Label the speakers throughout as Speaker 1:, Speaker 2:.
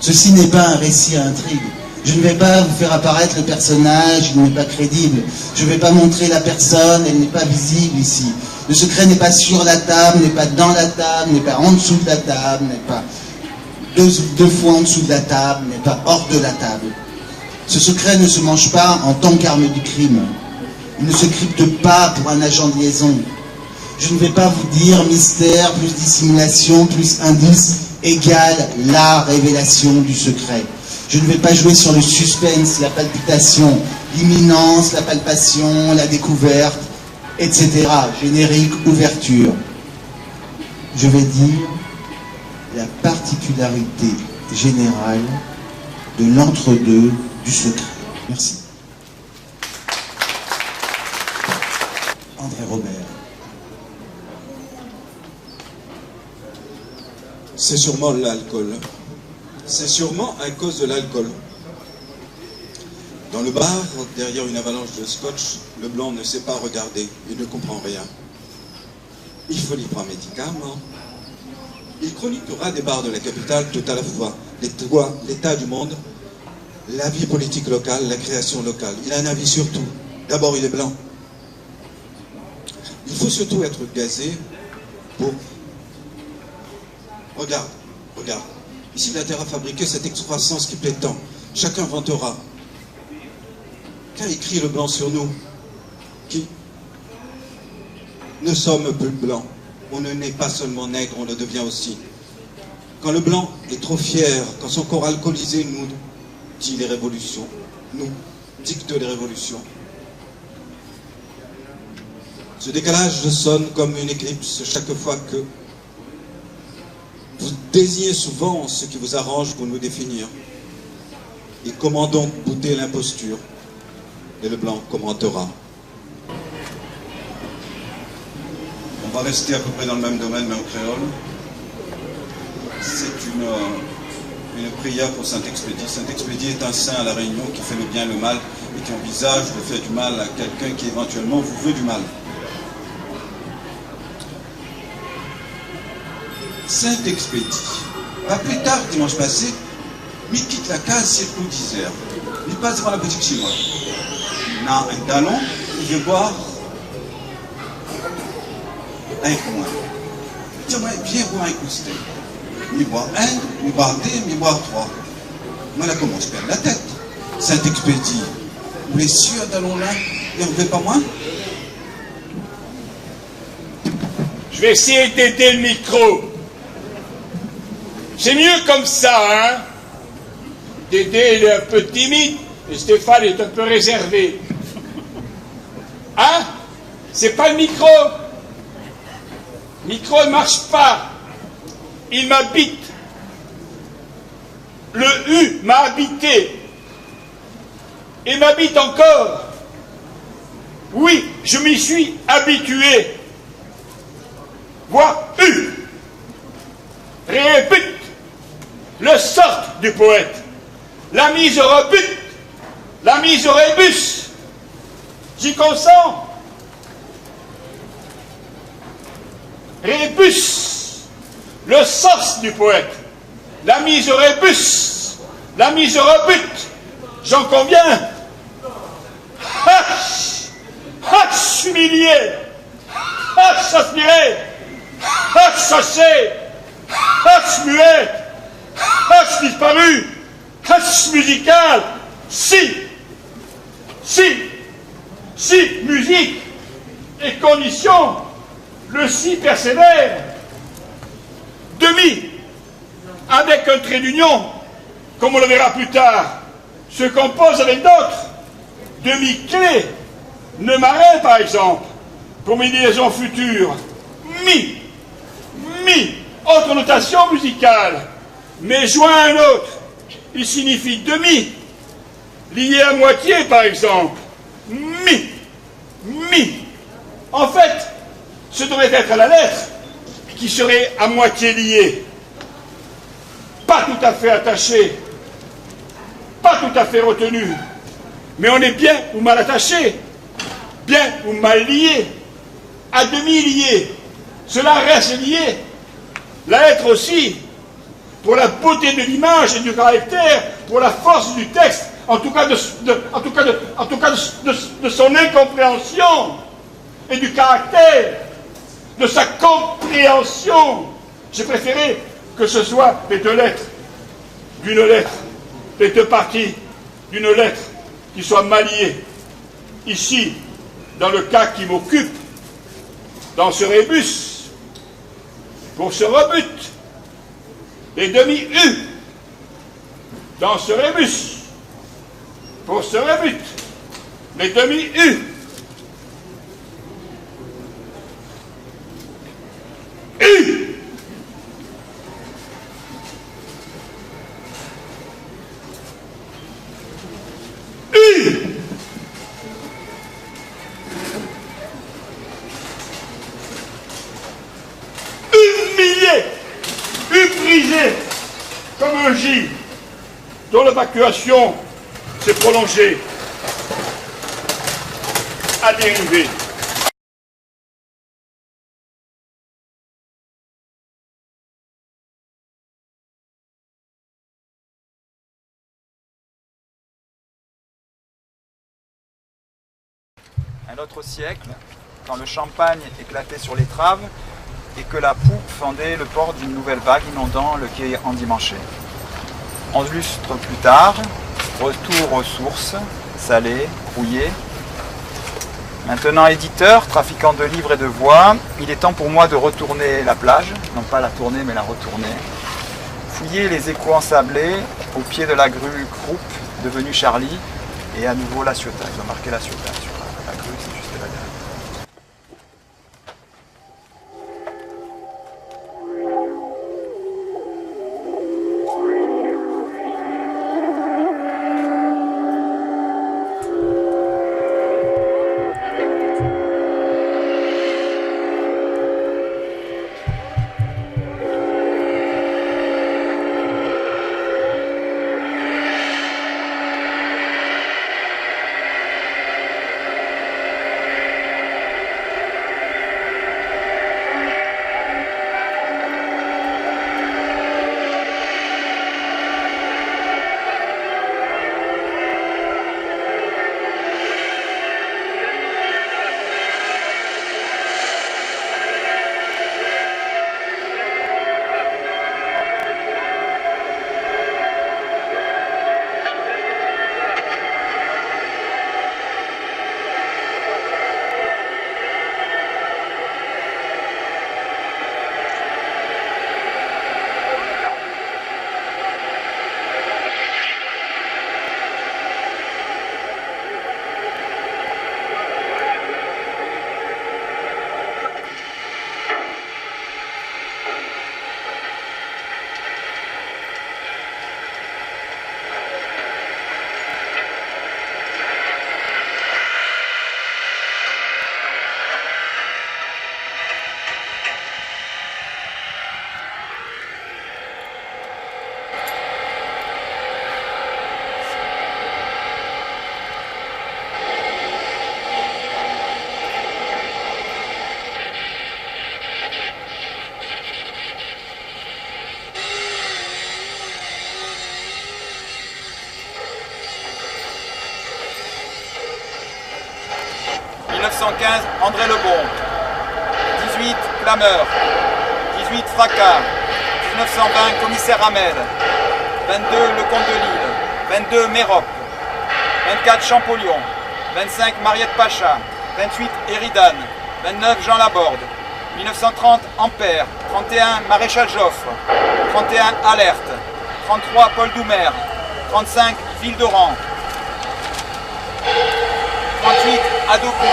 Speaker 1: Ceci n'est pas un récit à intrigue. Je ne vais pas vous faire apparaître le personnage, il n'est pas crédible. Je ne vais pas montrer la personne, elle n'est pas visible ici. Le secret n'est pas sur la table, n'est pas dans la table, n'est pas en dessous de la table, n'est pas deux fois en dessous de la table, n'est pas hors de la table. Ce secret ne se mange pas en tant qu'arme du crime. Il ne se crypte pas pour un agent de liaison. Je ne vais pas vous dire mystère plus dissimulation plus indice égale la révélation du secret. Je ne vais pas jouer sur le suspense, la palpitation, l'imminence, la palpation, la découverte, etc. Générique, ouverture. Je vais dire la particularité générale de l'entre-deux du secret. Merci. André Robert.
Speaker 2: C'est sûrement l'alcool. C'est sûrement à cause de l'alcool. Dans le bar, derrière une avalanche de scotch, le blanc ne sait pas regarder, il ne comprend rien. Il faut libre un médicament. Il chroniquera des bars de la capitale tout à la fois, l'état du monde, la vie politique locale, la création locale. Il a un avis sur tout. D'abord, il est blanc. Il faut surtout être gazé pour... Regarde, regarde. Ici, la terre a fabriqué cette excroissance qui plaît tant. Chacun vantera. Qu'a écrit le blanc sur nous, qui ne sommes plus blancs. On ne naît pas seulement nègre, on le devient aussi. Quand le blanc est trop fier, quand son corps alcoolisé nous dit les révolutions, nous dicte les révolutions. Ce décalage sonne comme une éclipse chaque fois que vous désignez souvent ce qui vous arrange pour nous définir. Et comment donc bouter l'imposture? Et le blanc commentera. On va rester à peu près dans le même domaine, même créole. C'est une prière pour Saint-Expédie. Saint-Expédie est un saint à la Réunion qui fait le bien et le mal et qui envisage de faire du mal à quelqu'un qui éventuellement vous veut du mal. Saint-Expédie. Pas plus tard, dimanche passé, il quitte la case circuit d'Isère. Il passe devant la boutique chinoise. Il a un talon, il veut boire un coin. Dis-moi, viens boire un coustet. Il boit un, il boit deux, il boit trois. Moi, là, comment je perds la tête? Saint-Expédie, vous êtes sûr d'allons là et on ne veut pas moins?
Speaker 3: Je vais essayer d'aider le micro. C'est mieux comme ça, hein? Dédé, il est un peu timide, et Stéphane est un peu réservé. Hein? C'est pas le micro. Le micro ne marche pas. Il m'habite. Le U m'a habité. Et m'habite encore. Oui, je m'y suis habitué. Vois U. Rébute. Le sort du poète. La mise au rebut. La mise au rébus. J'y consens. Rébus. Le sens du poète. La mise au rébus. La mise au rebut. J'en conviens. Hache. Hache humilié. Hache aspiré. Hache chassé. Hache muette. Hache disparu. Hache musical. Si musique et condition, le si persévère. Demi, avec un trait d'union, comme on le verra plus tard, se compose avec d'autres. Demi-clé, ne marin par exemple, pour mes liaisons futures. Mi, autre notation musicale, mais joint un autre, il signifie demi, lié à moitié par exemple. Mi. En fait, ce devrait être la lettre qui serait à moitié liée. Pas tout à fait attachée, pas tout à fait retenue, mais on est bien ou mal attaché, bien ou mal lié, à demi lié. Cela reste lié. La lettre aussi, pour la beauté de l'image et du caractère, pour la force du texte, en tout cas de son incompréhension et du caractère, de sa compréhension. J'ai préféré que ce soit les deux lettres d'une lettre, les deux parties d'une lettre qui soient malliées. Ici, dans le cas qui m'occupe, dans ce rébus, pour ce rebut, les demi-U, dans ce rébus, pour ce rebut, les demi-U, U, humilié, brisé, comme un J, dont l'évacuation s'est prolongée, à dériver.
Speaker 4: Un autre siècle, quand le champagne éclatait sur l'étrave et que la poupe fendait le port d'une nouvelle vague inondant le quai endimanché. 11 lustres plus tard, retour aux sources, salé, rouillé. Maintenant éditeur, trafiquant de livres et de voix, il est temps pour moi de retourner la plage, non pas la tourner mais la retourner. Fouiller les échos ensablés au pied de la grue Croupe, devenue Charlie, et à nouveau la Ciotat. Ils ont marqué la Ciotat sur la grue, c'est juste là derrière. André Lebon, 18 Clameur, 18 Fracas, 1920 Commissaire Hamel, 22 Lecomte de Lille, 22 Mérope, 24 Champollion, 25 Mariette Pacha, 28 Eridan, 29 Jean Laborde, 1930 Ampère, 31 Maréchal Joffre, 31 Alerte, 33 Paul Doumer, 35 Ville d'Oran, 38 Adokou,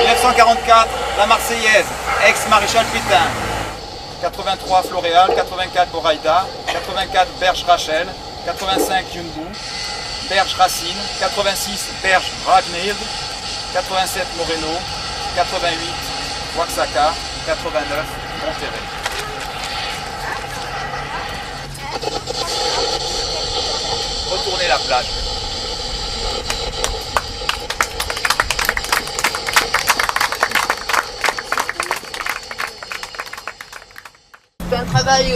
Speaker 4: 1944 La Marseillaise, ex-maréchal Pétain, 83 Floréal, 84 Boraïda, 84 Berge Rachel, 85 Yunbou, Berge Racine, 86 Berge Ragnhild, 87 Moreno, 88 Waxaca, 89 Monterrey. Retournez la plage.
Speaker 5: C'est un travail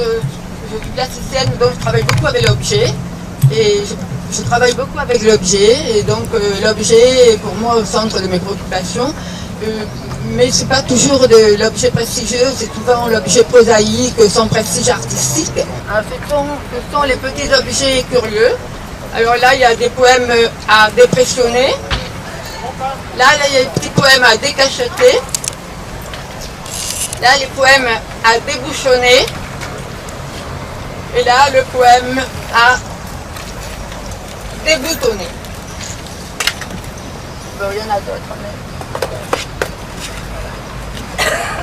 Speaker 5: je suis plasticienne, donc je travaille beaucoup avec l'objet. Et je travaille beaucoup avec l'objet, et donc l'objet est pour moi au centre de mes préoccupations. Mais c'est pas toujours de l'objet prestigieux, c'est souvent l'objet prosaïque, sans prestige artistique. Ce sont les petits objets curieux. Alors là, il y a des poèmes à dépressionner. Là, il y a des petits poèmes à décacheter. Là, les poèmes à débouchonner. Et là, le poème à déboutonner. Bon, il y en a d'autres.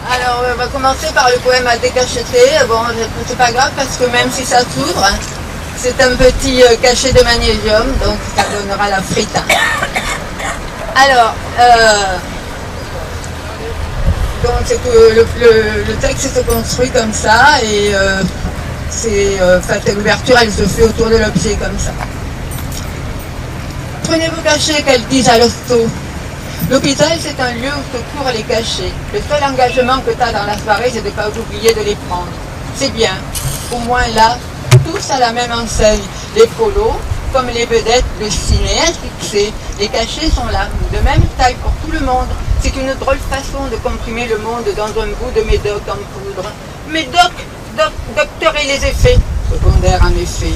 Speaker 5: Alors, on va commencer par le poème à décacheter. Bon, c'est pas grave parce que même si ça s'ouvre, hein, c'est un petit cachet de magnésium, donc ça donnera la frite. Alors, donc le texte se construit comme ça et l'ouverture elle se fait autour de l'objet comme ça. Prenez vos cachets, qu'elles disent à l'hosto. L'hôpital, c'est un lieu où se courent les cachets. Le seul engagement que tu as dans la soirée, c'est de ne pas oublier de les prendre. C'est bien. Au moins là, tous à la même enseigne. Les polos, comme les vedettes, le ciné, un succès. Les cachets sont là, de même taille pour tout le monde. C'est une drôle façon de comprimer le monde dans un bout de médoc en poudre. Médoc, docteur et les effets. Secondaire en effet.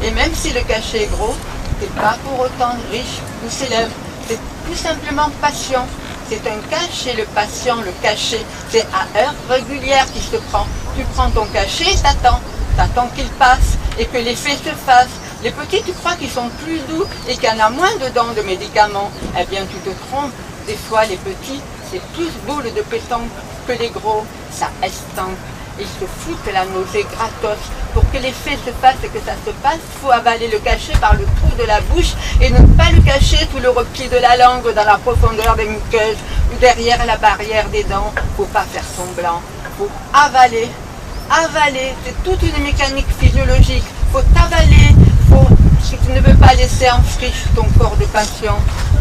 Speaker 5: Et même si le cachet est gros, c'est pas pour autant riche ou célèbre. C'est tout simplement patient. C'est un cachet, le patient, le cachet. C'est à heure régulière qu'il se prend. Tu prends ton cachet et t'attends qu'il passe et que l'effet se fasse. Les petits, tu crois qu'ils sont plus doux et qu'il y en a moins dedans de médicaments. Eh bien, tu te trompes. Des fois, les petits, c'est plus boule de pétanque que les gros. Ça estanque. Ils se foutent la nausée gratos. Pour que l'effet se fasse et que ça se passe, il faut avaler le cachet par le trou de la bouche et ne pas le cacher sous le repli de la langue dans la profondeur des muqueuses ou derrière la barrière des dents. Faut pas faire semblant. Faut avaler. Avaler, c'est toute une mécanique physiologique. Faut avaler. Si tu ne veux pas laisser en friche ton corps de patient,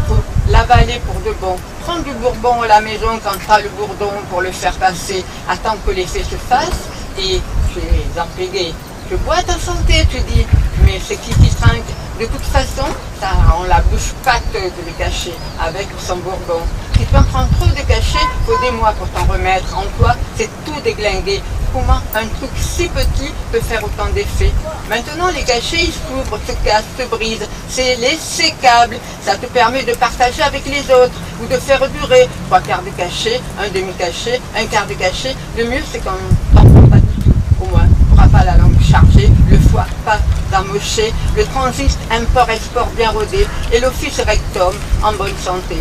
Speaker 5: faut l'avaler pour de bon. Prends du bourbon à la maison quand tu as le bourdon pour le faire passer. Attends que l'effet se fasse et tu es empégué. Je bois ta santé, tu dis, mais c'est qui trinque? De toute façon, ça rend la bouche pâteuse de le cacher avec son bourbon. Si tu en prends trop de cachets, il faut des mois pour t'en remettre. En toi, c'est tout déglingué. Comment un truc si petit peut faire autant d'effets? Maintenant, les cachets, ils s'ouvrent, se cassent, se brisent. C'est les sécables. Ça te permet de partager avec les autres ou de faire durer 3/4 de cachet, un demi-cachet, un quart de cachet. Le mieux, c'est qu'on n'en prend pas du tout. Au moins, on n'aura pas la langue chargée, le foie pas amoché, le transit import-export bien rodé et l'office rectum en bonne santé.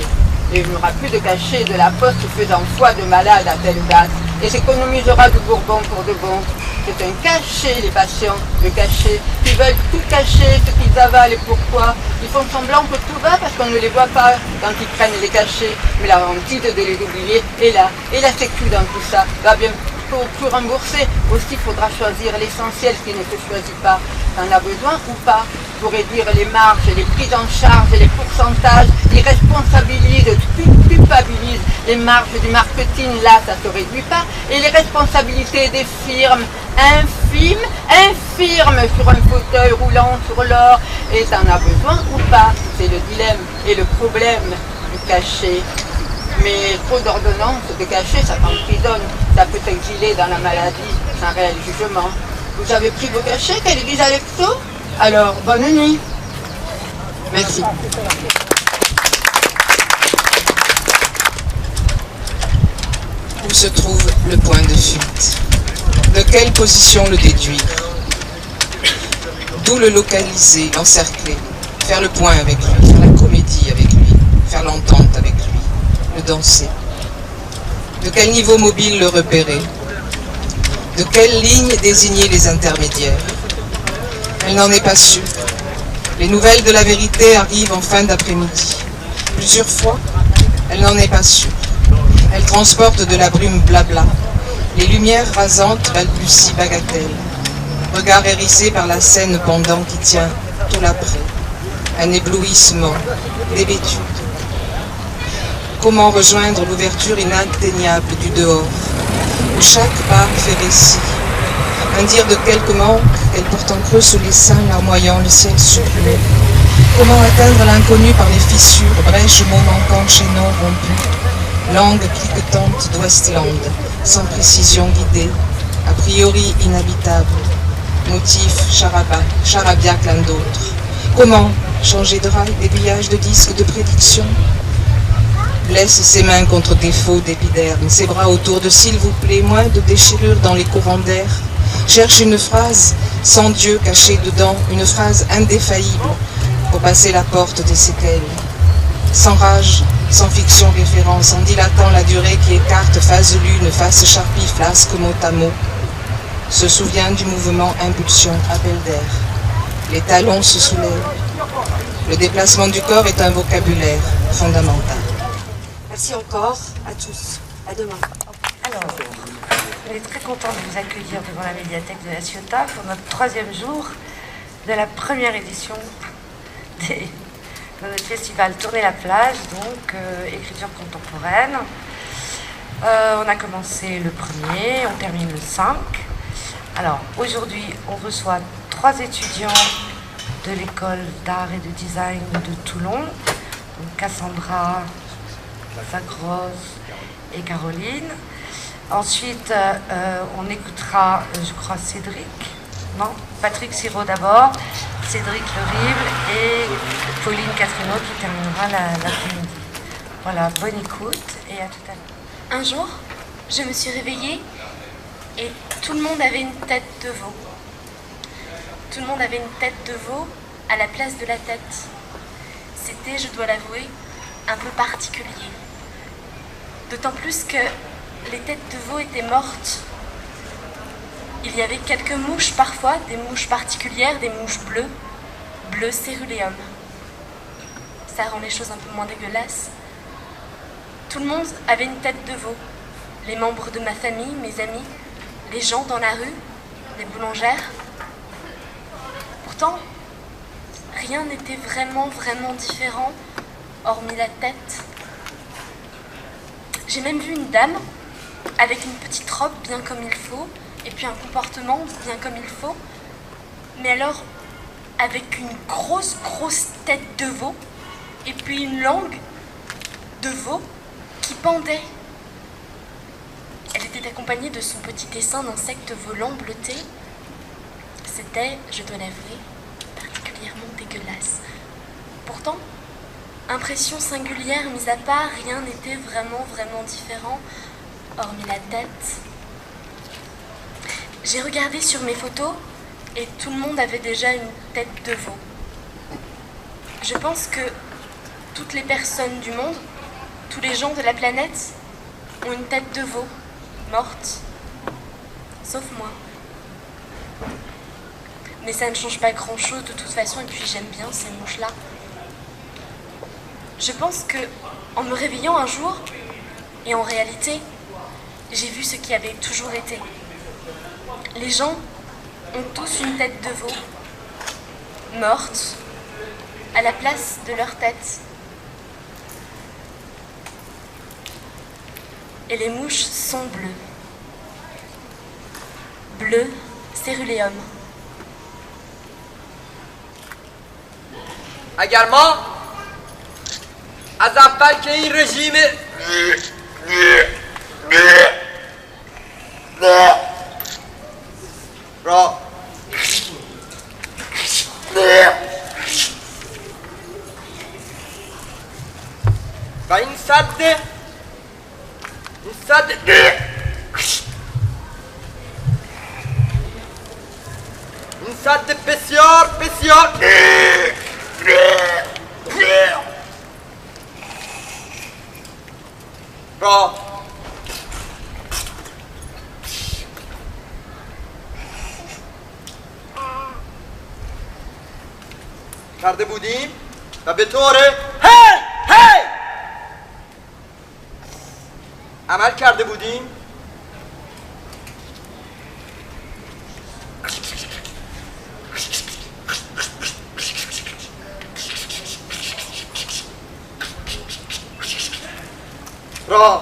Speaker 5: Et il n'y aura plus de cachet de la poste faisant foi de malade à telle date et s'économisera du bourbon pour de bon. C'est un cachet, les patients, le cachet. Ils veulent tout cacher, ce qu'ils avalent et pourquoi. Ils font semblant que tout va parce qu'on ne les voit pas quand ils prennent les cachets. Mais la hantise de les oublier est là. Et la sécu dans tout ça va bien plus rembourser. Aussi, il faudra choisir l'essentiel qui ne se choisit pas. T'en as besoin ou pas? Pour réduire les marges, les prises en charge et les pourcentages, ils responsabilisent, culpabilisent les marges du marketing, là ça ne se réduit pas, et les responsabilités des firmes infirmes sur un fauteuil roulant sur l'or, et t'en as besoin ou pas? C'est le dilemme et le problème du cachet. Mais trop d'ordonnances de cachet, ça t'emprisonne, ça peut t'exiler dans la maladie sans réel jugement. Vous avez pris vos cachets, qu'elle dise à l'exo? Alors, bonne nuit. Merci.
Speaker 6: Où se trouve le point de fuite? De quelle position le déduire? D'où le localiser, l'encercler, faire le point avec lui, faire la comédie avec lui, faire l'entente avec lui, le danser? De quel niveau mobile le repérer? De quelle ligne désigner les intermédiaires? Elle n'en est pas sûre. Les nouvelles de la vérité arrivent en fin d'après-midi. Plusieurs fois, elle n'en est pas sûre. Elle transporte de la brume blabla. Les lumières rasantes balbutient bagatelles. Regard hérissé par la scène pendant qui tient tout l'après. Un éblouissement, d'hébétude. Comment rejoindre l'ouverture inatteignable du dehors, où chaque pas fait récit? Un dire de quelque manque, qu'elle porte en creux sous les seins, larmoyant le ciel supprimé. Comment atteindre l'inconnu par les fissures, brèches, mots manquants, chaînons rompus. Langue cliquetante d'Ouestland, sans précision guidée, a priori inhabitable. Motif charabia l'un d'autre. Comment changer de rail, d'aiguillage, de disque, de prédiction? Blesse ses mains contre des faux d'épiderme, ses bras autour de s'il vous plaît, moins de déchirures dans les courants d'air. Cherche une phrase sans Dieu caché dedans, une phrase indéfaillible pour passer la porte des séquelles. Sans rage, sans fiction référence, en dilatant la durée qui écarte phase lune, face charpie, flasque, mot à mot. Se souvient du mouvement impulsion, appel d'air. Les talons se soulèvent. Le déplacement du corps est un vocabulaire fondamental.
Speaker 7: Merci encore à tous. À demain.
Speaker 8: Alors, on est très content de vous accueillir devant la médiathèque de La Ciotat pour notre 3e jour de la première édition de notre festival Tourner la plage, donc écriture contemporaine. On a commencé le 1er, on termine le 5. Alors, aujourd'hui, on reçoit 3 étudiants de l'école d'art et de design de Toulon, donc Cassandra, Zagros et Caroline. Ensuite, on écoutera, je crois, Patrick Sirot d'abord, Cédric Lerible et Pauline Catherino qui terminera l'après-midi. Voilà, bonne écoute et à tout à l'heure.
Speaker 9: Un jour, je me suis réveillée et tout le monde avait une tête de veau. Tout le monde avait une tête de veau à la place de la tête. C'était, je dois l'avouer, un peu particulier. D'autant plus que les têtes de veau étaient mortes. Il y avait quelques mouches parfois, des mouches particulières, des mouches bleues céruléum. Ça rend les choses un peu moins dégueulasses. Tout le monde avait une tête de veau. Les membres de ma famille, mes amis, les gens dans la rue, les boulangères. Pourtant, rien n'était vraiment différent, hormis la tête. J'ai même vu une dame avec une petite robe bien comme il faut, et puis un comportement bien comme il faut, mais alors avec une grosse tête de veau, et puis une langue de veau qui pendait. Elle était accompagnée de son petit dessin d'insectes volants bleutés. C'était, je dois l'avouer, particulièrement dégueulasse. Pourtant, impression singulière mise à part, rien n'était vraiment différent, hormis la tête. J'ai regardé sur mes photos et tout le monde avait déjà une tête de veau. Je pense que toutes les personnes du monde, tous les gens de la planète ont une tête de veau, morte, sauf moi. Mais ça ne change pas grand-chose de toute façon, et puis j'aime bien ces mouches-là. Je pense que, en me réveillant un jour, et en réalité, j'ai vu ce qui avait toujours été. Les gens ont tous une tête de veau, morte, à la place de leur tête. Et les mouches sont bleues. Bleu céruléum.
Speaker 10: Également, Azapal qui est régime. Bra. Va inside. Inside pesior. Bra. کرده بودیم و به طور هی عمل کرده بودیم. را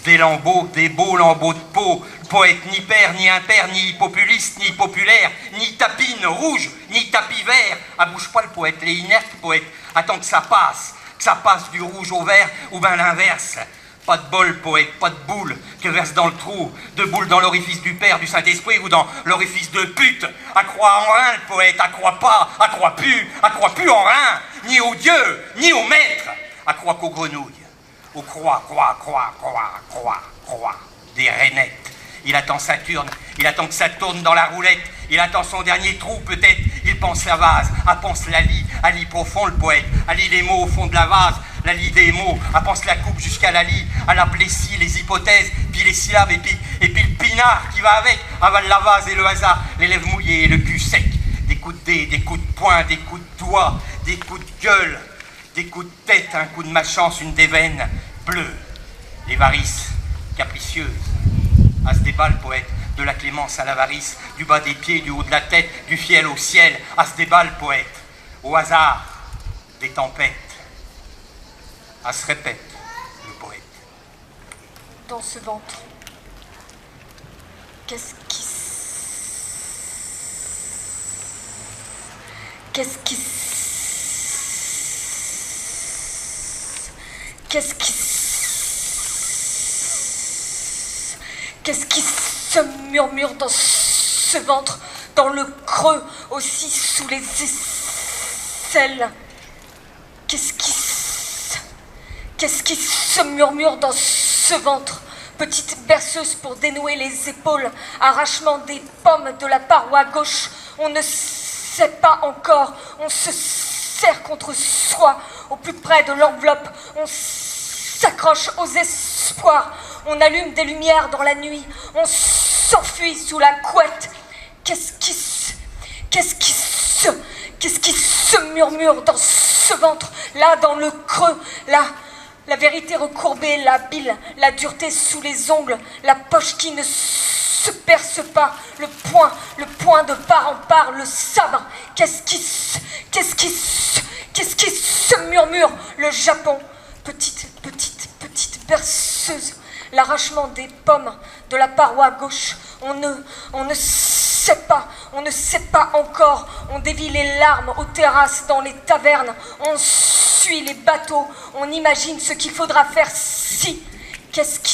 Speaker 11: des lambeaux, des beaux lambeaux de peau, poète ni père, ni impair, ni populiste, ni populaire, ni tapine rouge, ni tapis vert. Ah, bouge pas le poète, les inertes poète, attends que ça passe du rouge au vert, ou ben l'inverse. Pas de bol, poète, pas de boule que verse dans le trou, de boule dans l'orifice du Père, du Saint-Esprit ou dans l'orifice de pute. À croire en rien, le poète, à croire pas, à croire plus en rien, ni au Dieu, ni au maître, à croire qu'aux grenouilles, aux croix, des rainettes. Il attend Saturne, il attend que ça tourne dans la roulette, il attend son dernier trou peut-être, il pense la vase, pense la lie, à lit profond le poète, à lit les mots au fond de la vase, la lie des mots, pense la coupe jusqu'à la lie, à la plessis, les hypothèses, puis les syllabes, et puis le pinard qui va avec, avale la vase et le hasard, les lèvres mouillées et le cul sec, des coups de dés, des coups de poing, des coups de doigts, des coups de gueule, des coups de tête, un coup de malchance, une des veines bleues, les varices capricieuses. À ce débat, le poète, de la clémence à l'avarice, du bas des pieds, du haut de la tête, du fiel au ciel. À ce débat, le poète, au hasard des tempêtes. À se répète, le poète.
Speaker 9: Dans ce ventre, qu'est-ce qui se murmure dans ce ventre, dans le creux, aussi sous les aisselles? Qu'est-ce qui se murmure dans ce ventre? Petite berceuse pour dénouer les épaules, arrachement des pommes de la paroi gauche. On ne sait pas encore, on se serre contre soi, au plus près de l'enveloppe, on s'accroche aux espoirs. On allume des lumières dans la nuit, on s'enfuit sous la couette. Qu'est-ce qui se murmure dans ce ventre, là dans le creux, là, la vérité recourbée, la bile, la dureté sous les ongles, la poche qui ne se perce pas, le poing de part en part, le sabre. Qu'est-ce qui se murmure? Le Japon, petite berceuse. L'arrachement des pommes de la paroi gauche, on ne sait pas encore, on dévie les larmes aux terrasses dans les tavernes, on suit les bateaux, on imagine ce qu'il faudra faire si. Qu'est-ce qui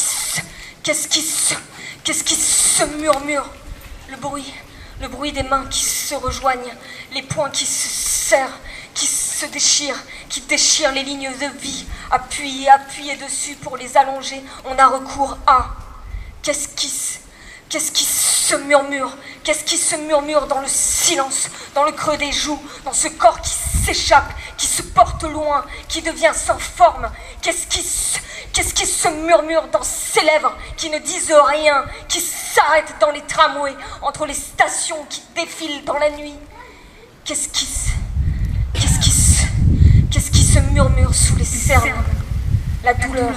Speaker 9: se murmure? Le bruit des mains qui se rejoignent, les poings qui se serrent, qui se déchirent, qui déchirent les lignes de vie, appuyer dessus pour les allonger. On a recours à... Qu'est-ce qui se murmure? Qu'est-ce qui se murmure dans le silence, dans le creux des joues, dans ce corps qui s'échappe, qui se porte loin, qui devient sans forme? Qu'est-ce qui se murmure dans ces lèvres qui ne disent rien, qui s'arrêtent dans les tramways, entre les stations qui défilent dans la nuit? Qu'est-ce qui se murmure sous les cernes? La douleur,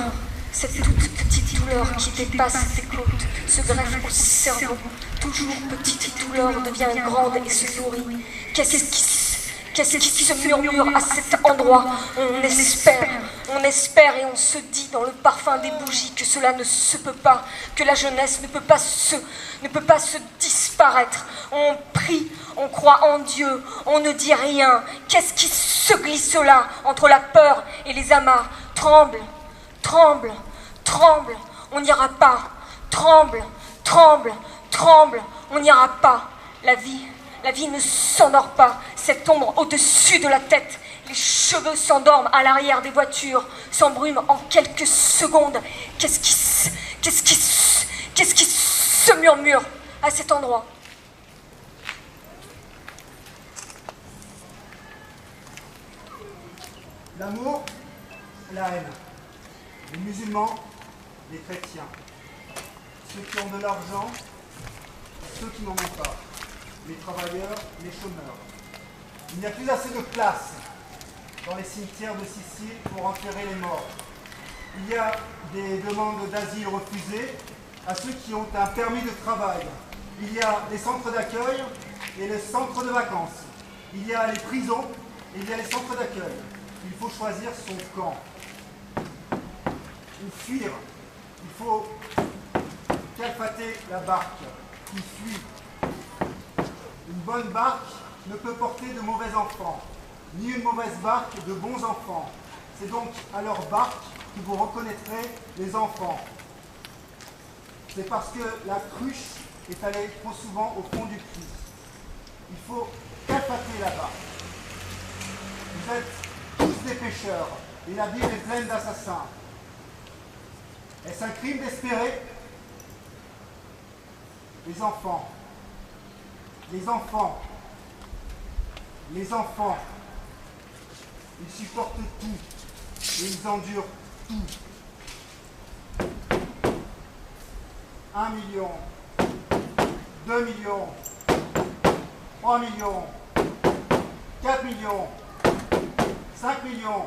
Speaker 9: cette toute petite douleur qui dépasse tes côtes, se greffe au cerveau. Toujours petite douleur devient grande et se nourrit. Qu'est-ce qui se murmure à cet endroit? On espère et on se dit dans le parfum des bougies que cela ne se peut pas, que la jeunesse ne peut pas se disparaître. On prie, on croit en Dieu, on ne dit rien. Qu'est-ce qui se glisse là, entre la peur et les amarres? Tremble, tremble, tremble, on n'ira pas. Tremble, tremble, tremble, on n'ira pas. La vie ne s'endort pas, cette ombre au-dessus de la tête. Les cheveux s'endorment à l'arrière des voitures, s'embrument en quelques secondes. Qu'est-ce qui se murmure à cet endroit?
Speaker 12: L'amour, la haine. Les musulmans, les chrétiens. Ceux qui ont de l'argent, ceux qui n'en ont pas. Les travailleurs, les chômeurs. Il n'y a plus assez de place dans les cimetières de Sicile pour enterrer les morts. Il y a des demandes d'asile refusées à ceux qui ont un permis de travail. Il y a des centres d'accueil et les centres de vacances. Il y a les prisons et il y a les centres d'accueil. Il faut choisir son camp. Ou fuir Il faut calfater la barque qui fuit. Une bonne barque ne peut porter de mauvais enfants, ni une mauvaise barque de bons enfants. C'est donc à leur barque que vous reconnaîtrez les enfants. C'est parce que la cruche est allée trop souvent au fond du puits. Il faut calfater la barque. Vous êtes tous des pécheurs et la Bible est pleine d'assassins. Est-ce un crime d'espérer? Les enfants. Les enfants. Les enfants. Ils supportent tout et ils endurent tout. 1 million, 2 millions, 3 millions, 4 millions, 5 millions,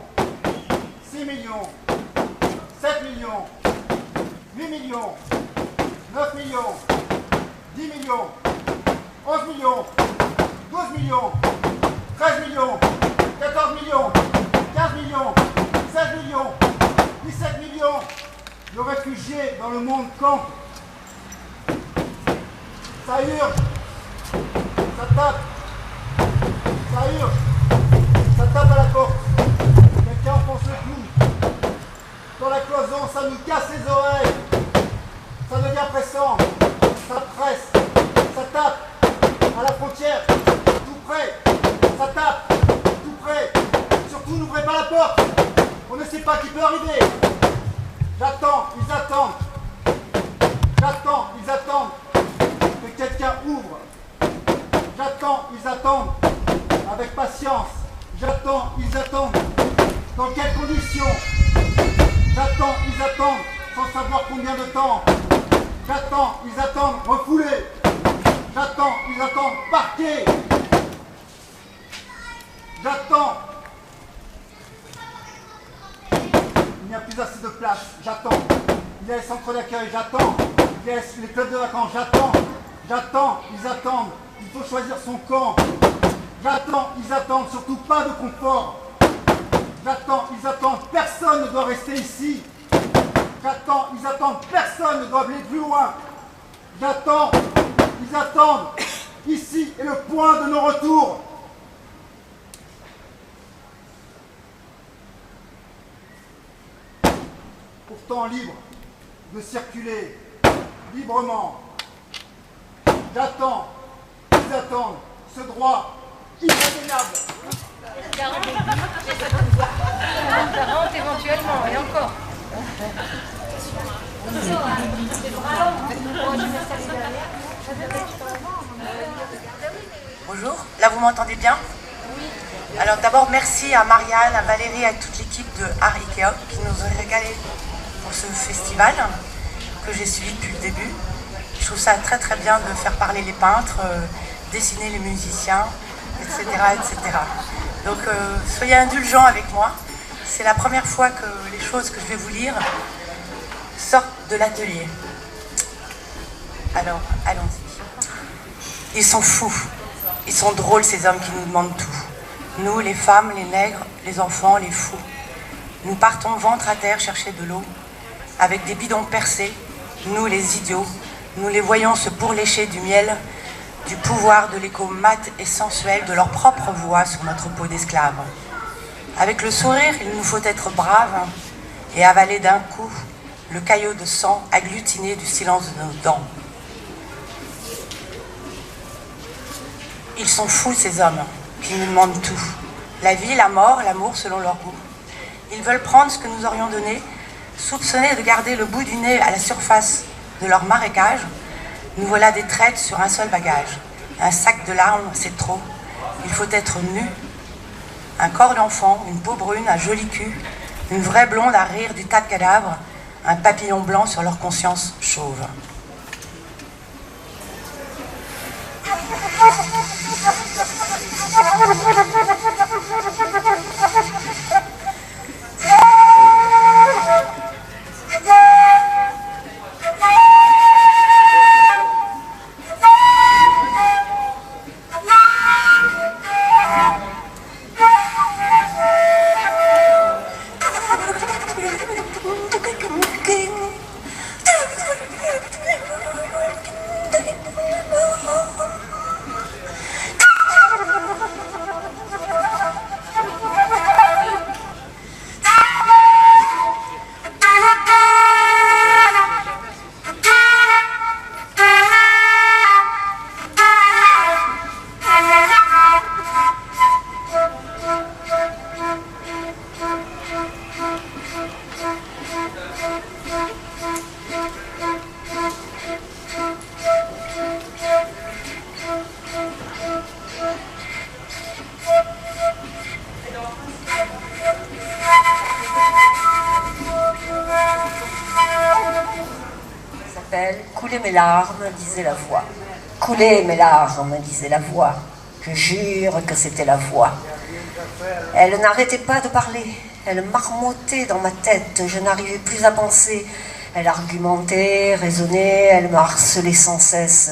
Speaker 12: 6 millions, 7 millions, 8 millions, 9 millions, 10 millions, 11 millions, 12 millions, 13 millions, 14 millions, 15 millions, 16 millions, 17 millions de réfugiés dans le monde campent. Ça hurle, ça tape, ça hurle, ça tape à la porte. Quelqu'un enfonce le clou. Dans la cloison, ça nous casse les oreilles. Ça devient pressant, ça presse, ça tape à la frontière, tout près, ça tape, tout près. Surtout n'ouvrez pas la porte, on ne sait pas qui peut arriver. J'attends, ils attendent. J'attends, ils attendent que quelqu'un ouvre. J'attends, ils attendent avec patience. J'attends, ils attendent. Dans quelles conditions? J'attends, ils attendent sans savoir combien de temps. J'attends, ils attendent refoulés. J'attends, ils attendent parqués. J'attends. Il n'y a plus assez de place. J'attends. Il y a les centres d'accueil. J'attends. Il y a les clubs de vacances. J'attends. J'attends. Ils attendent. Il faut choisir son camp. J'attends. Ils attendent. Surtout pas de confort. J'attends. Ils attendent. Personne ne doit rester ici. J'attends. Ils attendent. Personne ne doit aller plus loin. J'attends. Ils attendent. Ici est le point de non-retour. Pourtant libre de circuler librement. J'attends, ils attendent ce droit inaliénable.
Speaker 8: 40 éventuellement, et encore.
Speaker 13: Bonjour, là vous m'entendez bien? Oui. Alors d'abord merci à Marianne, à Valérie et à toute l'équipe de Art Ikea qui nous ont régalé pour ce festival que j'ai suivi depuis le début. Je trouve ça très très bien de faire parler les peintres, dessiner les musiciens, etc. etc. Donc soyez indulgents avec moi. C'est la première fois que les choses que je vais vous lire sortent de l'atelier. Alors, allons-y. Ils sont fous. Ils sont drôles ces hommes qui nous demandent tout. Nous, les femmes, les nègres, les enfants, les fous. Nous partons ventre à terre chercher de l'eau, avec des bidons percés. Nous, les idiots, nous les voyons se pourlécher du miel, du pouvoir de l'écho mat et sensuel de leur propre voix sur notre peau d'esclave. Avec le sourire, il nous faut être braves et avaler d'un coup le caillot de sang agglutiné du silence de nos dents. Ils sont fous ces hommes qui nous demandent tout. La vie, la mort, l'amour selon leur goût. Ils veulent prendre ce que nous aurions donné, soupçonnés de garder le bout du nez à la surface de leur marécage. Nous voilà des traites sur un seul bagage. Un sac de larmes, c'est trop. Il faut être nu. Un corps d'enfant, une peau brune, un joli cul, une vraie blonde à rire du tas de cadavres, un papillon blanc sur leur conscience chauve.
Speaker 14: Coulez mes larmes, disait la voix. Coulez mes larmes, disait la voix. Je jure que c'était la voix. Elle n'arrêtait pas de parler. Elle marmottait dans ma tête. Je n'arrivais plus à penser. Elle argumentait, raisonnait, elle me harcelait sans cesse.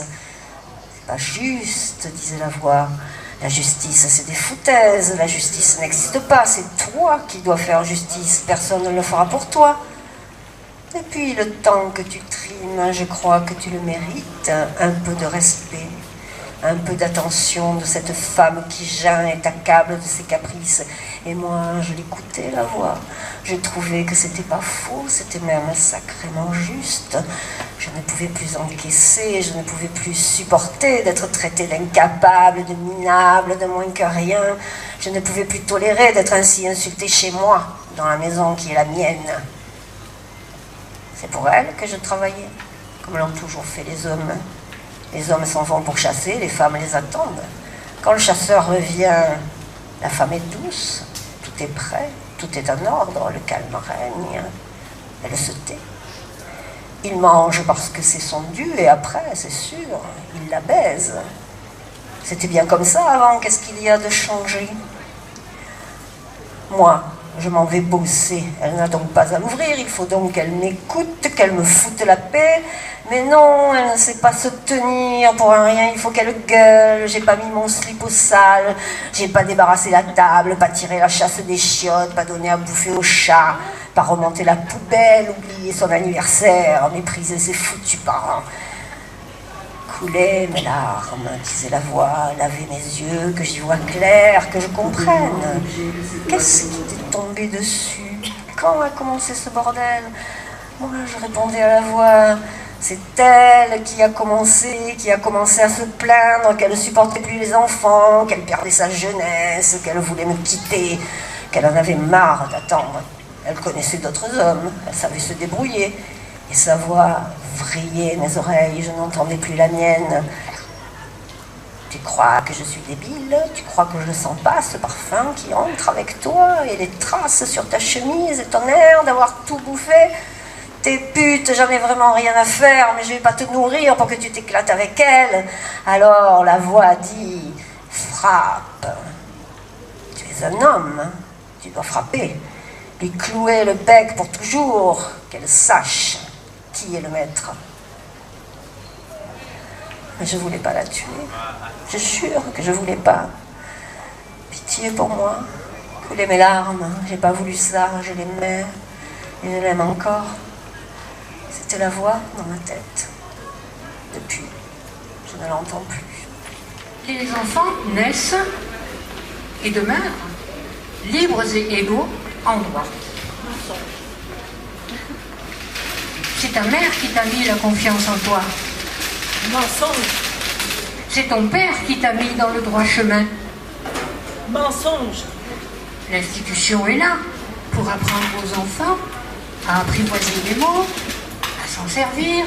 Speaker 14: C'est pas juste, disait la voix. La justice, c'est des foutaises. La justice n'existe pas. C'est toi qui dois faire justice. Personne ne le fera pour toi. Et puis le temps que tu trimes, je crois que tu le mérites. Un peu de respect, un peu d'attention de cette femme qui geint et t'accable de ses caprices. Et moi, je l'écoutais, la voix. Je trouvais que c'était pas faux, c'était même sacrément juste. Je ne pouvais plus encaisser, je ne pouvais plus supporter d'être traitée d'incapable, de minable, de moins que rien. Je ne pouvais plus tolérer d'être ainsi insultée chez moi, dans la maison qui est la mienne. C'est pour elle que je travaillais, comme l'ont toujours fait les hommes. Les hommes s'en vont pour chasser, les femmes les attendent. Quand le chasseur revient, la femme est douce, tout est prêt, tout est en ordre, le calme règne. Elle se tait. Il mange parce que c'est son dû, et après, c'est sûr, il la baise. C'était bien comme ça avant, qu'est-ce qu'il y a de changé? Moi, je m'en vais bosser. Elle n'a donc pas à l'ouvrir, il faut donc qu'elle m'écoute, qu'elle me foute la paix. Mais non, elle ne sait pas se tenir pour un rien, il faut qu'elle gueule. J'ai pas mis mon slip au sale, j'ai pas débarrassé la table, pas tiré la chasse des chiottes, pas donné à bouffer au chat, pas remonté la poubelle, oublié son anniversaire, mépriser ses foutus parents. Coulez mes larmes, disait la voix, lavez mes yeux, que j'y vois clair, que je comprenne. Qu'est-ce qui t'est tombé dessus? Quand a commencé ce bordel? Moi, je répondais à la voix, c'est elle qui a commencé à se plaindre qu'elle ne supportait plus les enfants, qu'elle perdait sa jeunesse, qu'elle voulait me quitter, qu'elle en avait marre d'attendre. Elle connaissait d'autres hommes, elle savait se débrouiller. Et sa voix vrillait mes oreilles, je n'entendais plus la mienne. Tu crois que je suis débile? Tu crois que je ne sens pas ce parfum qui entre avec toi et les traces sur ta chemise et ton air d'avoir tout bouffé? T'es pute, j'en ai vraiment rien à faire, mais je vais pas te nourrir pour que tu t'éclates avec elle. Alors la voix dit, frappe. Tu es un homme, tu dois frapper. Lui clouer le bec pour toujours, qu'elle sache qui est le maître. Mais je voulais pas la tuer. Je jure que je voulais pas. Pitié pour moi. Couler mes larmes. J'ai pas voulu ça. Je l'aimais. Et je l'aime encore. C'était la voix dans ma tête. Depuis, je ne l'entends plus.
Speaker 15: Les enfants naissent et demeurent libres et égaux en droit. C'est ta mère qui t'a mis la confiance en toi.
Speaker 16: Mensonge.
Speaker 15: C'est ton père qui t'a mis dans le droit chemin.
Speaker 16: Mensonge.
Speaker 15: L'institution est là pour apprendre aux enfants à apprivoiser les mots, à s'en servir,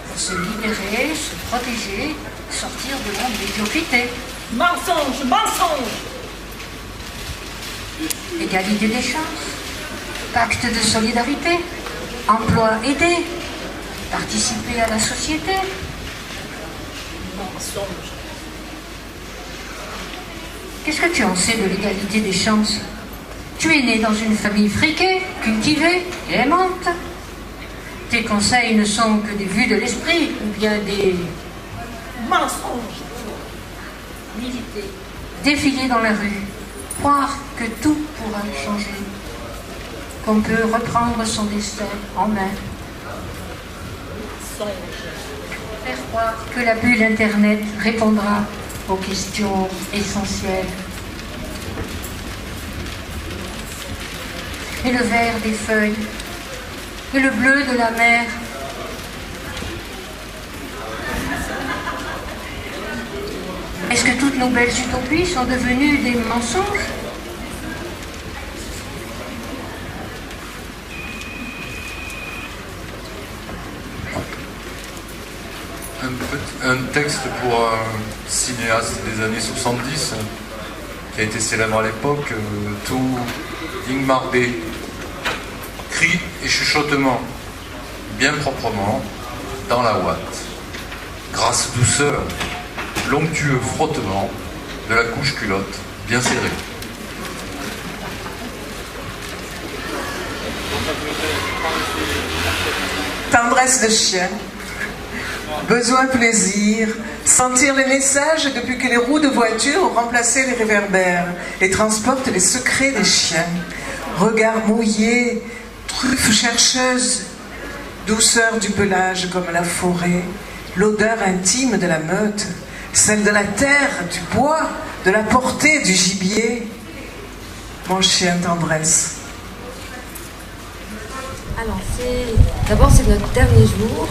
Speaker 15: pour se libérer, se protéger, sortir de la médiocrité.
Speaker 16: Mensonge, mensonge.
Speaker 15: Égalité des chances, pacte de solidarité, emploi aidé, participer à la société.
Speaker 16: Mensonge.
Speaker 15: Qu'est-ce que tu en sais de l'égalité des chances? Tu es né dans une famille friquée, cultivée et aimante. Tes conseils ne sont que des vues de l'esprit ou bien des...
Speaker 16: mensonges.
Speaker 15: Militer, défiler dans la rue, croire que tout pourra changer, qu'on peut reprendre son destin en main.
Speaker 16: Mensonge.
Speaker 15: Faire croire que la bulle Internet répondra aux questions essentielles. Et le vert des feuilles, et le bleu de la mer. Est-ce que toutes nos belles utopies sont devenues des mensonges?
Speaker 17: Un texte pour un cinéaste des années 70 qui a été célèbre à l'époque, tout Ingmar B. Cris et chuchotements, bien proprement, dans la ouate. grâce douceur, l'onctueux frottement de la couche culotte bien serrée.
Speaker 18: Tendresse de chien, besoin plaisir, sentir les messages depuis que les roues de voiture ont remplacé les réverbères et transportent les secrets des chiens. Regard mouillé, truffe chercheuse, douceur du pelage comme la forêt, l'odeur intime de la meute, celle de la terre, du bois, de la portée du gibier. Mon chien tendresse.
Speaker 8: Alors, d'abord, c'est notre dernier jour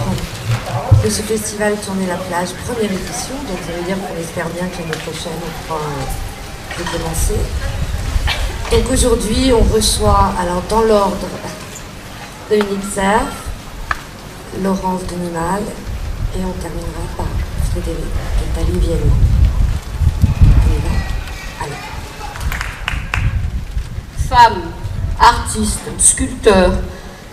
Speaker 8: de ce festival Tourner la plage, première édition. Donc, ça veut dire qu'on espère bien que l'année prochaine, on pourra recommencer. Donc, aujourd'hui, on reçoit, alors dans l'ordre, Dominique Cerf, Laurence Denimal, et on terminera par Frédéric et Tali Vienne. On y va ? Allez.
Speaker 19: Femme, artiste, sculpteur,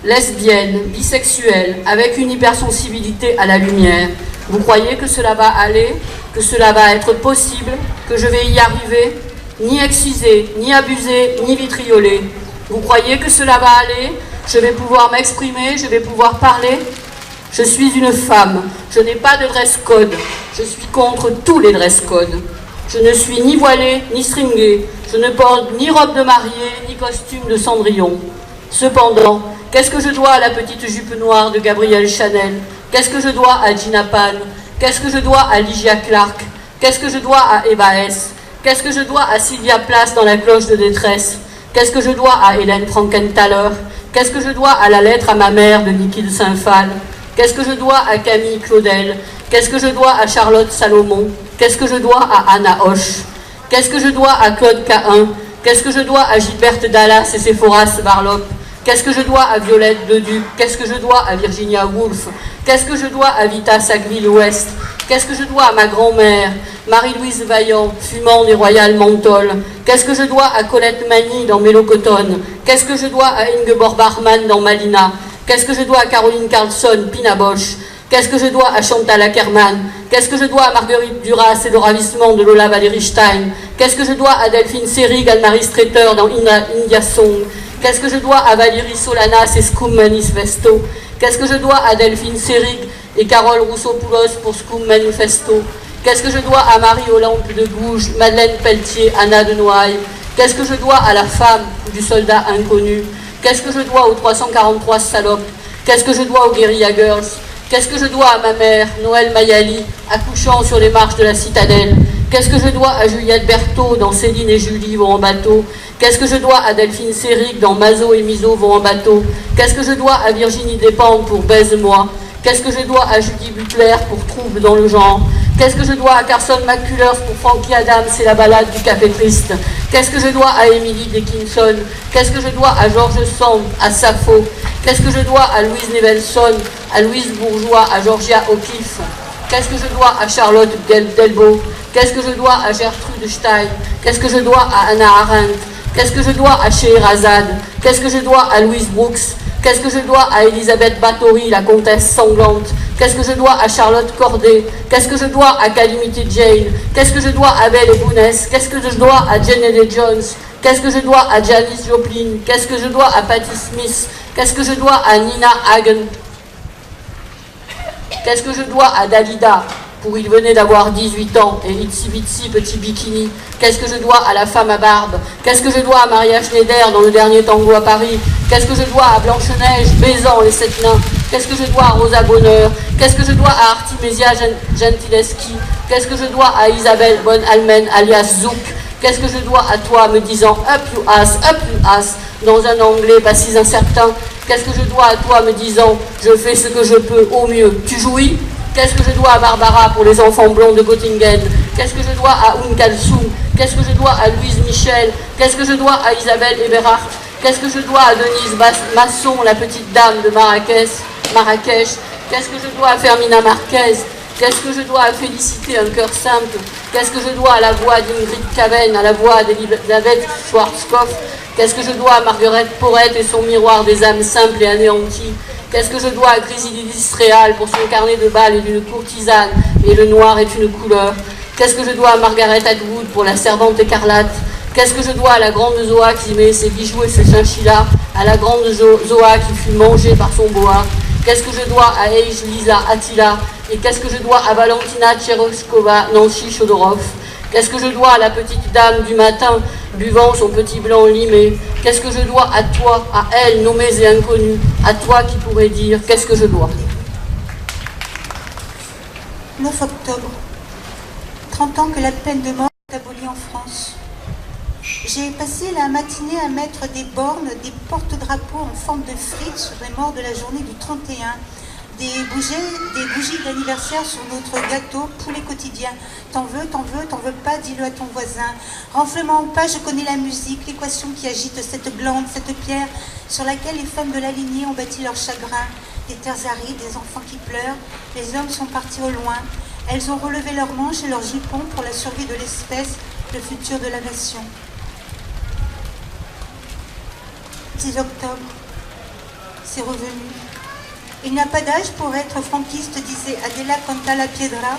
Speaker 19: lesbienne, bisexuelle, avec une hypersensibilité à la lumière. Vous croyez que cela va aller, que cela va être possible, que je vais y arriver? Ni exciser, ni abuser, ni vitrioler. Vous croyez que cela va aller? Je vais pouvoir m'exprimer, je vais pouvoir parler? Je suis une femme, je n'ai pas de dress code. Je suis contre tous les dress codes. Je ne suis ni voilée, ni stringée. Je ne porte ni robe de mariée, ni costume de Cendrillon. Cependant, qu'est-ce que je dois à la petite jupe noire de Gabrielle Chanel? Qu'est-ce que je dois à Gina Pan? Qu'est-ce que je dois à Lygia Clark? Qu'est-ce que je dois à Eva S? Qu'est-ce que je dois à Sylvia Plath dans La cloche de détresse? Qu'est-ce que je dois à Hélène Frankenthaler? Qu'est-ce que je dois à La lettre à ma mère de Nikhil Saint-Phal? Qu'est-ce que je dois à Camille Claudel? Qu'est-ce que je dois à Charlotte Salomon? Qu'est-ce que je dois à Anna Hoche? Qu'est-ce que je dois à Claude Cahin? Qu'est-ce que je dois à Gilberte Dallas et Sephoras Barlop? Qu'est-ce que je dois à Violette Leduc? Qu'est-ce que je dois à Virginia Woolf? Qu'est-ce que je dois à Vita Sackville-Ouest? Qu'est-ce que je dois à ma grand-mère, Marie-Louise Vaillant, fumant des Royal Menthol? Qu'est-ce que je dois à Colette Magny dans Mélocotone? Qu'est-ce que je dois à Ingeborg Bachmann dans Malina? Qu'est-ce que je dois à Caroline Carlson, Pina Bosch? Qu'est-ce que je dois à Chantal Ackerman? Qu'est-ce que je dois à Marguerite Duras et le ravissement de Lola Valérie Stein? Qu'est-ce que je dois à Delphine Seyrig, Anne-Marie Streeter dans India Song? Qu'est-ce que je dois à Valérie Solanas et Scum Manifesto? Qu'est-ce que je dois à Delphine Seyrig et Carole Roussopoulos pour Scum Manifesto? Qu'est-ce que je dois à Marie Olympe de Gouges, Madeleine Pelletier, Anna de Noailles? Qu'est-ce que je dois à la femme du soldat inconnu? Qu'est-ce que je dois aux 343 salopes? Qu'est-ce que je dois aux Guerilla Girls? Qu'est-ce que je dois à ma mère, Noël Mayali, accouchant sur les marches de la citadelle? Qu'est-ce que je dois à Juliette Berthaud dans Céline et Julie vont en bateau? Qu'est-ce que je dois à Delphine Seyrig dans Mazo et Miso vont en bateau? Qu'est-ce que je dois à Virginie Despentes pour Baise-moi? Qu'est-ce que je dois à Judy Butler pour Trouble dans le genre? Qu'est-ce que je dois à Carson McCullers pour Frankie Adams et la balade du Café Triste? Qu'est-ce que je dois à Emily Dickinson? Qu'est-ce que je dois à George Sand, à Sappho? Qu'est-ce que je dois à Louise Nevelson, à Louise Bourgeois, à Georgia O'Keeffe? Qu'est-ce que je dois à Charlotte Delbo? Qu'est-ce que je dois à Gertrude Stein? Qu'est-ce que je dois à Hannah Arendt? Qu'est-ce que je dois à Scheherazade? Qu'est-ce que je dois à Louise Brooks? Qu'est-ce que je dois à Elisabeth Bathory, la comtesse sanglante? Qu'est-ce que je dois à Charlotte Corday? Qu'est-ce que je dois à Calamity Jane? Qu'est-ce que je dois à Belle et Bounès? Qu'est-ce que je dois à Jenny Jones? Qu'est-ce que je dois à Janis Joplin? Qu'est-ce que je dois à Patti Smith? Qu'est-ce que je dois à Nina Hagen? Qu'est-ce que je dois à Dalida? Pour il venait d'avoir 18 ans et itsy bitsy petit bikini. Qu'est-ce que je dois à la femme à barbe? Qu'est-ce que je dois à Maria Schneider dans le dernier tango à Paris? Qu'est-ce que je dois à Blanche-Neige baisant les 7 nains? Qu'est-ce que je dois à Rosa Bonheur? Qu'est-ce que je dois à Artemisia Gentileschi? Qu'est-ce que je dois à Isabelle Bonne-Almen alias Zouk? Qu'est-ce que je dois à toi me disant up you ass dans un anglais pas si incertain? Qu'est-ce que je dois à toi me disant je fais ce que je peux au mieux? Tu jouis? Qu'est-ce que je dois à Barbara pour les enfants blonds de Göttingen? Qu'est-ce que je dois à Kalsoum? Qu'est-ce que je dois à Louise Michel? Qu'est-ce que je dois à Isabelle Eberhardt? Qu'est-ce que je dois à Denise Masson, la petite dame de Marrakech? Qu'est-ce que je dois à Fermina Marquez? Qu'est-ce que je dois à Félicité, un cœur simple? Qu'est-ce que je dois à la voix d'Ingrid Caven, à la voix d'Elisabeth Schwarzkopf? Qu'est-ce que je dois à Marguerite Porrette et son miroir des âmes simples et anéanties? Qu'est-ce que je dois à Chrysidis Réal pour son carnet de balles et d'une courtisane et le noir est une couleur. Qu'est-ce que je dois à Margaret Atwood pour La Servante écarlate? Qu'est-ce que je dois à la grande Zoa qui met ses bijoux et ses chinchillas, à la grande Zoa qui fut mangée par son boa? Qu'est-ce que je dois à Age Lisa Attila? Et qu'est-ce que je dois à Valentina Tcheroskova, Nancy Chodorov? Qu'est-ce que je dois à la petite dame du matin, buvant son petit blanc limé? Qu'est-ce que je dois à toi, à elle, nommée et inconnue, à toi qui pourrais dire qu'est-ce que je dois?
Speaker 20: 9 octobre, 30 ans que la peine de mort est abolie en France. J'ai passé la matinée à mettre des bornes, des porte-drapeaux en forme de frites sur les morts de la journée du 31. Des bougies d'anniversaire sur notre gâteau, poulet quotidien. T'en veux pas, dis-le à ton voisin. Renflement ou pas, je connais la musique, l'équation qui agite cette glande, cette pierre sur laquelle les femmes de la lignée ont bâti leur chagrin. Des terres arides, des enfants qui pleurent, les hommes sont partis au loin. Elles ont relevé leurs manches et leurs jupons pour la survie de l'espèce, le futur de la nation. 10 octobre, c'est revenu. Il n'y a pas d'âge pour être franquiste, disait Adela Cantala Piedra,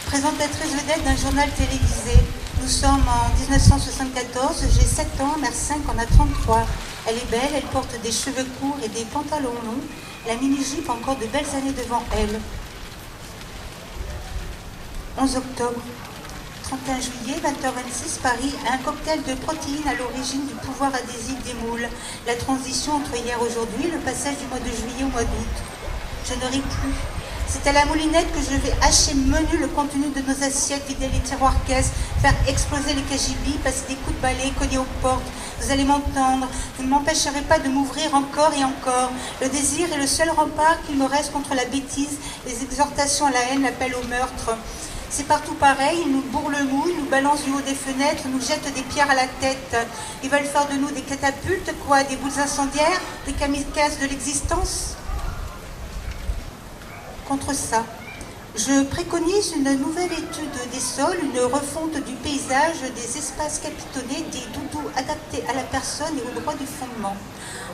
Speaker 20: présentatrice vedette d'un journal télévisé. Nous sommes en 1974, j'ai 7 ans, mère 5 en a 33. Elle est belle, elle porte des cheveux courts et des pantalons longs. La mini-jupe a encore de belles années devant elle. 11 octobre, 31 juillet, 20h26, Paris, un cocktail de protéines à l'origine du pouvoir adhésif des moules. La transition entre hier et aujourd'hui, le passage du mois de juillet au mois d'août. Je ne ris plus. C'est à la moulinette que je vais hacher menu le contenu de nos assiettes, vider les tiroirs caisses, faire exploser les KGB, passer des coups de balai, cogner aux portes. Vous allez m'entendre. Vous ne m'empêcherez pas de m'ouvrir encore et encore. Le désir est le seul rempart qu'il me reste contre la bêtise, les exhortations à la haine, l'appel au meurtre. C'est partout pareil, ils nous bourrent le mou, ils nous balancent du haut des fenêtres, nous jettent des pierres à la tête. Ils veulent faire de nous des catapultes, quoi, des boules incendiaires, des kamikazes de l'existence. Contre ça, je préconise une nouvelle étude des sols, une refonte du paysage, des espaces capitonnés, des doudous adaptés à la personne et aux droits du fondement.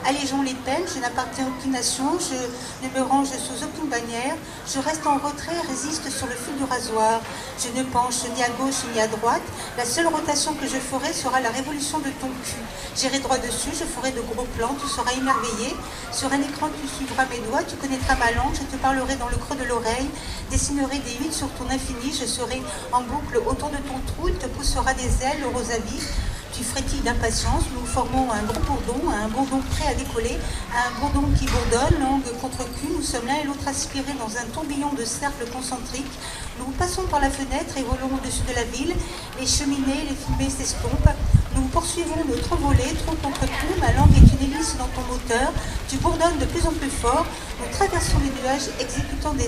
Speaker 20: Allégeons les peines, je n'appartiens à aucune nation, je ne me range sous aucune bannière, je reste en retrait et résiste sur le fil du rasoir. Je ne penche ni à gauche ni à droite, la seule rotation que je ferai sera la révolution de ton cul. J'irai droit dessus, je ferai de gros plans, tu seras émerveillé. Sur un écran, tu suivras mes doigts, tu connaîtras ma langue, je te parlerai dans le creux de l'oreille, dessinerai des huiles sur ton infini, je serai en boucle autour de ton trou, il te poussera des ailes, le rose à vif. Tu frétilles d'impatience, nous formons un gros bourdon prêt à décoller, un bourdon qui bourdonne, langue contre cul, nous sommes l'un et l'autre aspirés dans un tourbillon de cercles concentriques. Nous passons par la fenêtre et volons au-dessus de la ville, les cheminées, les fumées s'estompent. Nous poursuivons notre envolée, trou contre trou, ma langue est une hélice dans ton moteur, tu bourdonnes de plus en plus fort, nous traversons les nuages exécutant des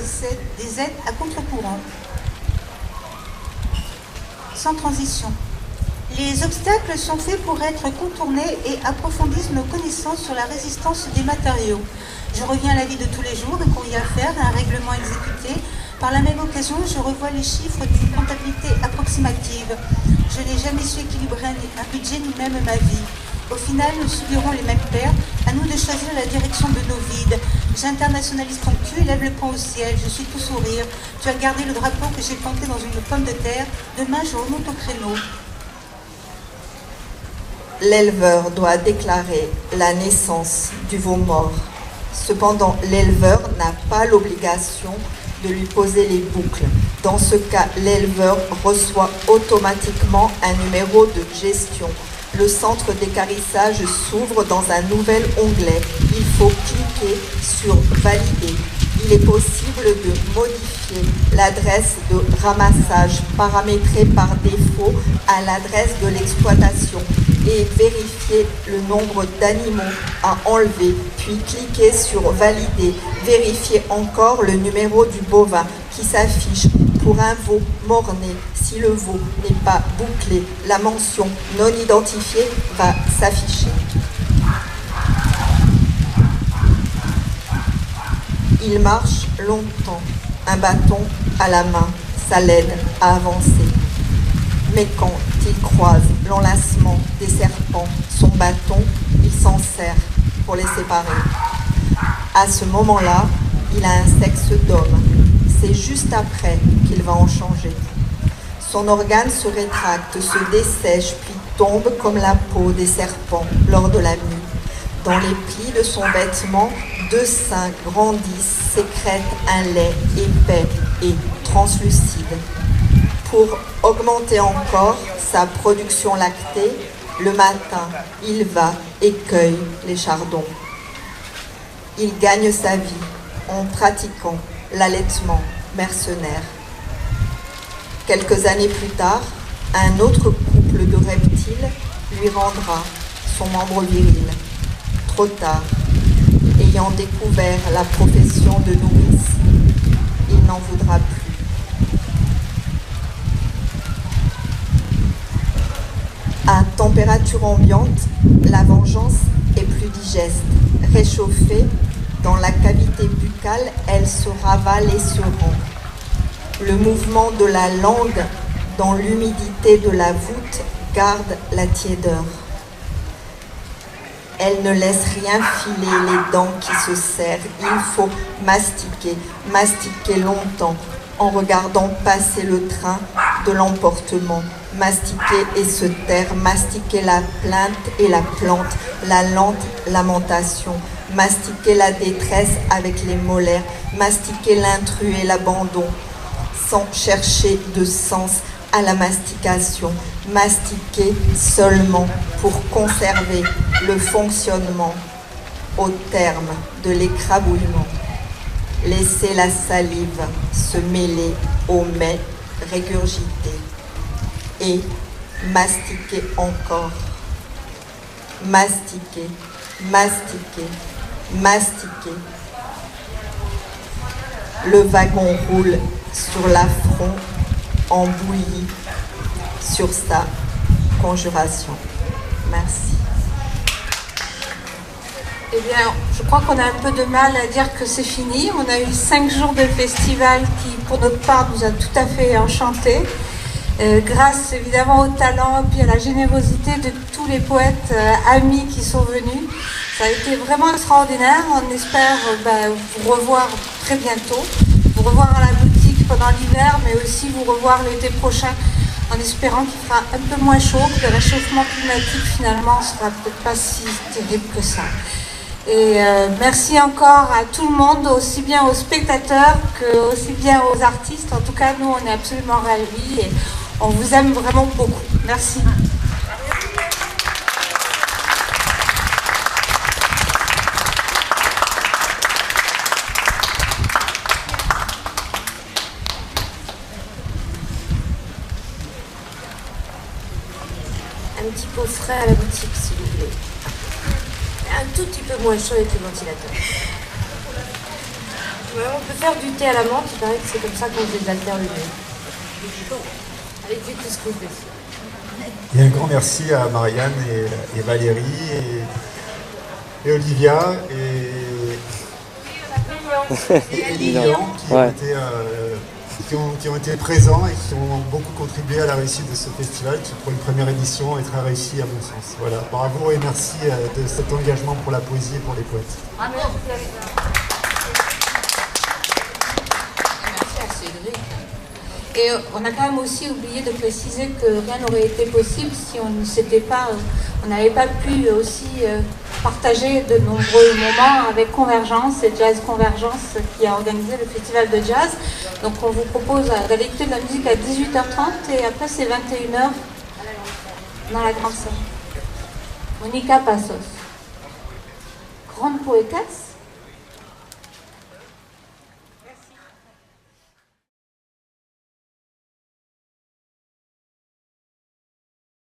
Speaker 20: aides à contre-courant. Sans transition. Les obstacles sont faits pour être contournés et approfondissent nos connaissances sur la résistance des matériaux. Je reviens à la vie de tous les jours, un courrier à faire, un règlement exécuté. Par la même occasion, je revois les chiffres d'une comptabilité approximative. Je n'ai jamais su équilibrer un budget ni même ma vie. Au final, nous subirons les mêmes pertes. À nous de choisir la direction de nos vides. J'internationalise ton cul et lève le poing au ciel. Je suis tout sourire. Tu as gardé le drapeau que j'ai planté dans une pomme de terre. Demain, je remonte au créneau.
Speaker 21: L'éleveur doit déclarer la naissance du veau mort. Cependant, l'éleveur n'a pas l'obligation de lui poser les boucles. Dans ce cas, l'éleveur reçoit automatiquement un numéro de gestion. Le centre d'équarrissage s'ouvre dans un nouvel onglet. Il faut cliquer sur « Valider ». Il est possible de modifier l'adresse de ramassage paramétrée par défaut à l'adresse de l'exploitation et vérifier le nombre d'animaux à enlever, puis cliquer sur « Valider ». Vérifier encore le numéro du bovin qui s'affiche pour un veau mort-né. Si le veau n'est pas bouclé, la mention « Non identifiée » va s'afficher. Il marche longtemps, un bâton à la main, ça l'aide à avancer. Mais quand il croise l'enlacement des serpents, son bâton, il s'en sert pour les séparer. À ce moment-là, il a un sexe d'homme. C'est juste après qu'il va en changer. Son organe se rétracte, se dessèche, puis tombe comme la peau des serpents lors de la mue. Dans les plis de son vêtement, 2 seins grandissent, sécrètent un lait épais et translucide. Pour augmenter encore sa production lactée, le matin, il va et cueille les chardons. Il gagne sa vie en pratiquant l'allaitement mercenaire. Quelques années plus tard, un autre couple de reptiles lui rendra son membre viril. Trop tard, ayant découvert la profession de nourrice, il n'en voudra plus. À température ambiante, la vengeance est plus digeste. Réchauffée, dans la cavité buccale, elle se ravale et se rend. Le mouvement de la langue dans l'humidité de la voûte garde la tiédeur. Elle ne laisse rien filer les dents qui se serrent. Il faut mastiquer, mastiquer longtemps, en regardant passer le train de l'emportement. Mastiquer et se taire, mastiquer la plainte et la plante, la lente lamentation. Mastiquer la détresse avec les molaires, mastiquer l'intrus et l'abandon, sans chercher de sens à la mastication, mastiquer seulement pour conserver le fonctionnement au terme de l'écrabouillement. Laisser la salive se mêler au mets régurgité et mastiquer encore. Mastiquer, mastiquer, mastiquer. Le wagon roule sur l'affront en bouillie sur sa conjuration. Merci.
Speaker 20: Eh bien, je crois qu'on a un peu de mal à dire que c'est fini. On a eu 5 jours de festival qui, pour notre part, nous a tout à fait enchantés. Grâce évidemment au talent et à la générosité de tous les poètes amis qui sont venus. Ça a été vraiment extraordinaire. On espère vous revoir très bientôt, vous revoir à la boutique pendant l'hiver, mais aussi vous revoir l'été prochain, en espérant qu'il fera un peu moins chaud, que le réchauffement climatique finalement ne sera peut-être pas si terrible que ça. Et merci encore à tout le monde, aussi bien aux spectateurs que aussi bien aux artistes. En tout cas, nous, on est absolument ravis et on vous aime vraiment beaucoup. Merci.
Speaker 9: Un petit pot frais à la boutique, s'il vous plaît. Un tout petit peu moins chaud avec le ventilateur. Ouais, on peut faire du thé à la menthe, il paraît que c'est comme ça qu'on désaltère le nez. Avec du couscous dessus.
Speaker 1: Et un grand merci à Marianne et Valérie et Olivia et Lilian qui ont été présents et qui ont beaucoup contribué à la réussite de ce festival qui, pour une première édition, est très réussi à mon sens. Voilà, bravo et merci de cet engagement pour la poésie et pour les poètes.
Speaker 20: Merci à Cédric. Et on a quand même aussi oublié de préciser que rien n'aurait été possible si on n'avait pas pu aussi partager de nombreux moments avec Convergence et Jazz Convergence qui a organisé le festival de jazz. Donc on vous propose d'aller écouter de la musique à 18h30 et après c'est 21h dans la grande salle. Monica Passos, grande poétesse.